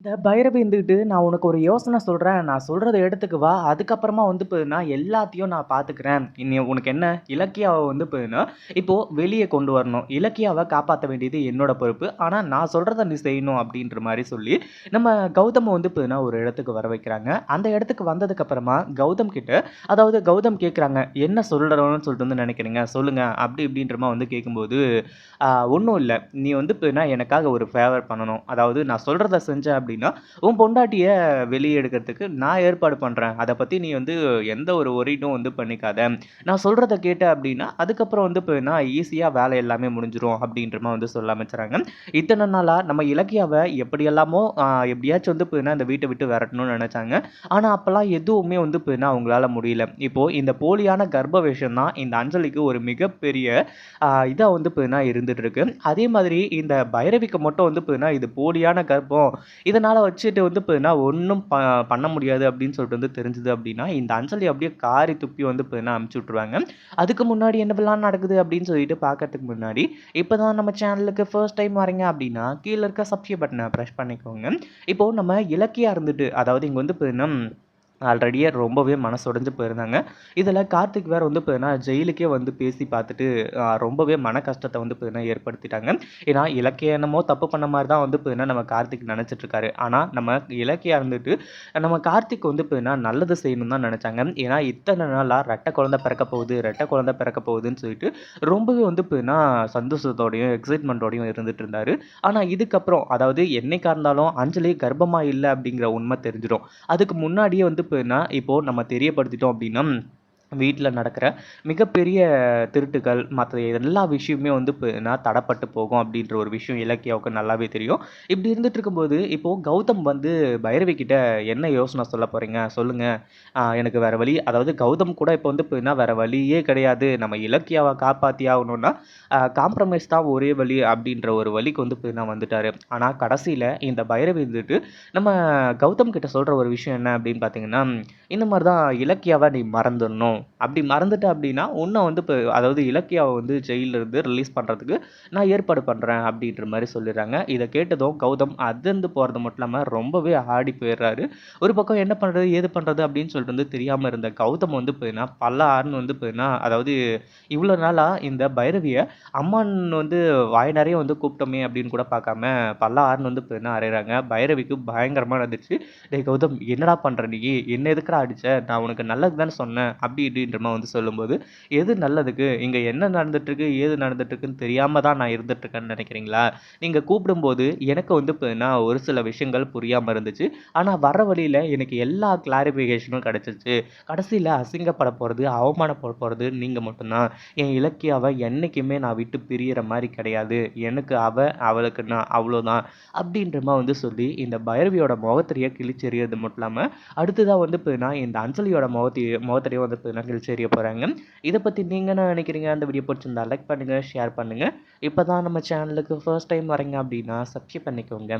இந்த பைரவி இருந்துகிட்டு, "நான் உனக்கு ஒரு யோசனை சொல்றேன். நான் சொல்றத எடுத்துக்கு வா. அதுக்கப்புறமா வந்து பார்த்தீங்கன்னா, எல்லாத்தையும் நான் பார்த்துக்கிறேன். இனி உனக்கு என்ன இலக்கியாவ வந்து பார்த்தீங்கன்னா, இப்போ வெளிய கொண்டு வரணும். இலக்கியாவ காப்பாத்த வேண்டியது என்னோட பொறுப்பு. ஆனா நான் சொல்றத நீ செய்யணும்." அப்படின்ற மாரி சொல்லி, நம்ம கௌதம வந்து பார்த்தீங்கன்னா, ஒரு இடத்துக்கு வர வைக்கிறாங்க. அந்த இடத்துக்கு வந்ததுக்கு அப்புறமா கௌதம் கிட்ட அதாவது கௌதம் கேட்குறாங்க, "என்ன சொல்லணும்னு சொல்லிட்டு வந்து நினைக்கிறீங்க? சொல்லுங்க." அப்படி இப்படின்ற மாரி வந்து கேட்கும்போது, ஒண்ணும் இல்ல. நீ வந்து இப்ப எனக்காக ஒரு ஃபேவர் பண்ணணும். அதாவது நான் சொல்றத செஞ்ச அப்படின்னா, உன் பொண்டாட்டிய வெளிய எடுக்கிறதுக்கு நான் ஏற்பாடு பண்றேன். அத பத்தி நீ வந்து எந்த ஒரு ஒரிடும் வந்து பண்ணிக்காத. நான் சொல்றத கேட்ட அப்படின்னா, அதுக்கப்புறம் வந்து இப்ப ஈஸியா வேலை எல்லாமே முடிஞ்சிரும் அப்படின்ற மாரி வந்து சொல்ல ஆரம்பிச்சுறாங்க. இத்தன நாளா நம்ம இலக்கியாவ எப்படியெல்லாமோ எப்படியாச்சும் வந்து இந்த வீட்ட விட்டு விரட்டணும்னு நெனச்சாங்க. ஆனா அப்பலாம் எதுவுமே வந்து அவங்களால முடியல. இப்போ இந்த போலியான கர்ப்ப வேஷம் தான் இந்த அஞ்சலிக்கு ஒரு மிகப்பெரிய இதா வந்து இருந்துட்டு இருக்கு. அதே மாதிரி இந்த பைரவிக்கு மட்டும் வந்து இது போலியான கர்ப்பம். இதனால வச்சுட்டு வந்து ஒண்ணும் பண்ண முடியாது அப்படின்னு சொல்லிட்டு வந்து தெரிஞ்சது அப்படின்னா, இந்த அஞ்சலி அப்படியே காரி துப்பி வந்து அனுப்பிச்சு விட்டுருவாங்க. அதுக்கு முன்னாடி என்னவெல்லாம் நடக்குது அப்படின்னு சொல்லிட்டு பார்க்கறதுக்கு முன்னாடி, இப்பதான் நம்ம சேனலுக்கு ஃபர்ஸ்ட் டைம் வரீங்க அப்படின்னா, கீழ இருக்க சப்ஸ்கிரைப் பட்டன பிரஸ் பண்ணிக்கோங்க. இப்போ நம்ம இலக்கியா இருந்துட்டு அதாவது இங்க வந்து ஆல்ரெடியே ரொம்பவே மனசு உடைஞ்சு போயிருந்தாங்க. இதில கார்த்திக் வேற வந்து ஜெயிலுக்கே வந்து பேசி பார்த்துட்டு, ரொம்பவே மன கஷ்டத்த வந்து ஏற்படுத்திட்டாங்க. ஏன்னா, இலக்கியா என்னமோ தப்பு பண்ண மாரி தான் வந்து நம்ம கார்த்திக் நெனச்சிட்டு இருக்காரு. ஆனா, நம்ம இலக்கியா இருந்துட்டு, நம்ம கார்த்திக் வந்து நல்லது செய்யணும்னு தான் நெனச்சாங்க. ஏன்னா, இத்தன நாளா ரெட்ட குழந்தை பிறக்க போகுது, ரெட்ட குழந்தை பிறக்க போகுதுன்னு சொல்லிட்டு, ரொம்பவே வந்து சந்தோஷத்தோடையும், எக்ஸைட்மென்ட்டோடையும் இருந்துட்டு இருந்தாரு. ஆனா, இதுக்கப்புறம் அதாவது என்னைக்கா இருந்தாலும் அஞ்சலி கர்ப்பமா இல்ல அப்படிங்கிற உண்ம தெரிஞ்சிரும். அதுக்கு முன்னாடியே வந்து இப்போ நம்ம தெரியப்படுத்திட்டோம் அப்படின்னா, வீட்ல நடக்கிற மிகப்பெரிய திருட்டுகள், மத்த எல்லா விஷயமுமே வந்து தடப்பட்டு போகும் அப்படின்ற ஒரு விஷயம் இலக்கியாவுக்கு நல்லாவே தெரியும். இப்படி இருந்துட்டு இருக்கும்போது, இப்போ கௌதம் வந்து பைரவி கிட்ட என்ன யோசனை சொல்லப் போறீங்க? சொல்லுங்க. எனக்கு வேற வழி அதாவது கௌதம் கூட இப்போ வந்து வேற வழியே கிடையாது. நம்ம இலக்கியாவ காப்பாத்தி ஆகணும்னா, காம்ப்ரமைஸ் தான் ஒரே வழி அப்படின்ற ஒரு வழிக்கு வந்து வந்துட்டாரு. ஆனா கடைசியில இந்த பைரவி இருந்துட்டு, நம்ம கௌதம் கிட்ட சொல்ற ஒரு விஷயம் என்ன அப்படின்னு பார்த்தீங்கன்னா, இந்த மாரி தான் இலக்கியாவ நீ மறந்துடணும். அப்படி மறந்துட்ட அப்படின்னா, உன்ன வந்து அதாவது இலக்கியாவ வந்து ஜெயில்ல இருந்து ரிலீஸ் பண்றதுக்கு நான் ஏற்பாடு பண்றேன் அப்படின்ற மாரி சொல்லிடுறாங்க. இத கேட்டதும் கௌதம் அதிர்ந்து போறது மட்டும் இல்லாம ரொம்பவே ஆடி போயிடுறாரு. ஒரு பக்கம் என்ன பண்றது, ஏது பண்றது அப்படின்னு சொல்லிட்டு வந்து தெரியாம இருந்த கௌதம் வந்து பல்லார்ன்னு வந்து அதாவது இவ்வளோ நாளா இந்த பைரவிய அம்மான்னு வந்து வாய் நெறைய வந்து கூப்பிட்டோமே அப்படின்னு கூட பார்க்காம பல்லார்ன்னு வந்து அறையிறாங்க. பைரவிக்கு பயங்கரமா இருந்துச்சு. "டேய் கௌதம் என்னடா பண்ற நீ? என்ன எதுக்குடா அடிச்ச? நான் உனக்கு நல்லதுக்கு தானே சொன்னேன்." அப்படி இப்படின்ற மாரி வந்து சொல்லும்போது, "எது நல்லதுக்கு? இங்க என்ன நடந்துட்டுருக்கு, ஏது நடந்துட்டுருக்குன்னு தெரியாம தான் நான் இருந்துட்டுருக்கேன்னு நெனைக்கிறீங்களா? நீங்க கூப்பிடும்போது எனக்கு வந்து ஒரு சில விஷயங்கள் புரியாம இருந்துச்சு. ஆனா வர்ற வழியில எனக்கு எல்லா கிளாரிஃபிகேஷனும் கிடைச்சிருச்சு. கடைசியில அசிங்கப்பட போறது, அவமானப்பட போறது நீங்க மட்டும் தான். என் இலக்கியாவ என்னைக்குமே நான் விட்டு பிரியற மாரி கிடையாது. எனக்கு அவ, அவளுக்கு நான் அவ்வளோதான்." அப்படின்ற மாரி வந்து சொல்லி இந்த பைரவியோட முகத்திரைய கிழிச்சு எறியறது மட்டும் இல்லாம, அடுத்ததா வந்து இந்த அஞ்சலியோட முகத்திரைய வந்து கிழிச்சு எறிய போறாங்க. இத பத்தி நீங்க என்ன நினைக்கிறீங்க? அந்த வீடியோ பிடிச்சிருந்தா லைக் பண்ணுங்க, ஷேர் பண்ணுங்க. இப்பதான் நம்ம சேனலுக்கு ஃபர்ஸ்ட் டைம் வரீங்க அப்படின்னா சப்ஸ்கிரைப் பண்ணிக்கோங்க.